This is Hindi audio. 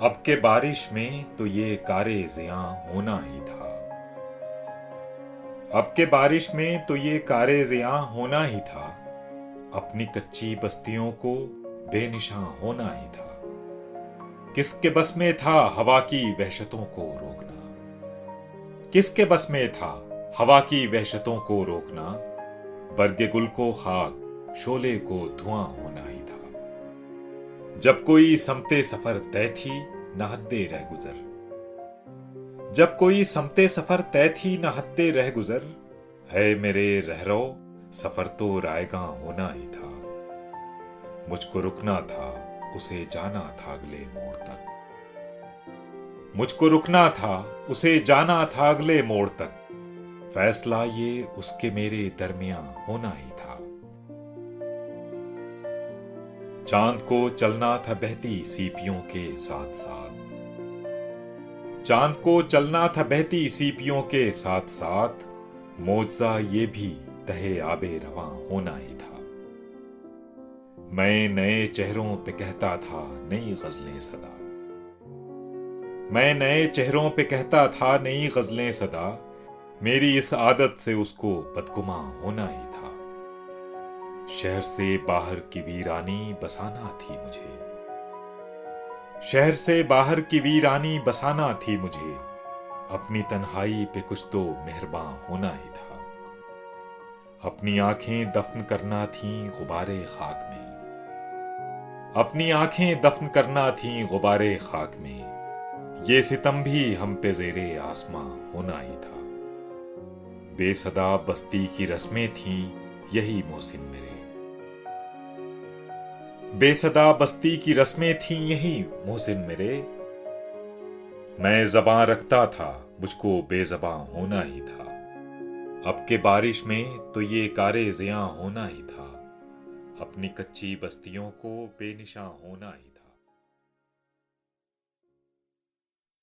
अब के बारिश में तो ये कारे ज़ियां होना ही था। अब के बारिश में तो ये कारे ज़ियां होना ही था। अपनी कच्ची बस्तियों को बेनिशां होना ही था। किसके बस में था हवा की वहशतों को रोकना। किसके बस में था हवा की वहशतों को रोकना। बरगे गुल को खाक, शोले को धुआं होना ही था। जब कोई समते सफर तय थी न हद्दे रह गुजर। जब कोई समते सफर तय थी न हद्दे रह गुजर। है मेरे रहरो सफर तो रायगां होना ही था। मुझको रुकना था, उसे जाना था अगले मोड़ तक। मुझको रुकना था, उसे जाना था अगले मोड़ तक। फैसला ये उसके मेरे दरमियां होना ही था। चांद को चलना था बहती सीपियों के साथ साथ। चांद को चलना था बहती सीपियों के साथ साथ। मोजा ये भी तहे आबे रवां होना ही था। मैं नए चेहरों पे कहता था नई गजलें सदा। मैं नए चेहरों पे कहता था नई गजलें सदा। मेरी इस आदत से उसको बदगुमां होना ही था। शहर से बाहर की वीरानी बसाना थी मुझे। शहर से बाहर की वीरानी बसाना थी मुझे। अपनी तन्हाई पे कुछ तो मेहरबां होना ही था। अपनी आंखें दफन करना थीं गुबारे खाक में। अपनी आंखें दफन करना थीं गुबारे खाक में। ये सितम भी हम पे ज़ेरे आसमां होना ही था। बेसदा बस्ती की रस्में थीं यही मोहसिन मेरे। बेसदा बस्ती की रस्में थीं यही मोहसिन मेरे। मैं ज़बां रखता था, मुझको बेज़बां होना ही था। अब के बारिश में तो ये कारे ज़ियां होना ही था। अपनी कच्ची बस्तियों को बेनिशां होना ही था।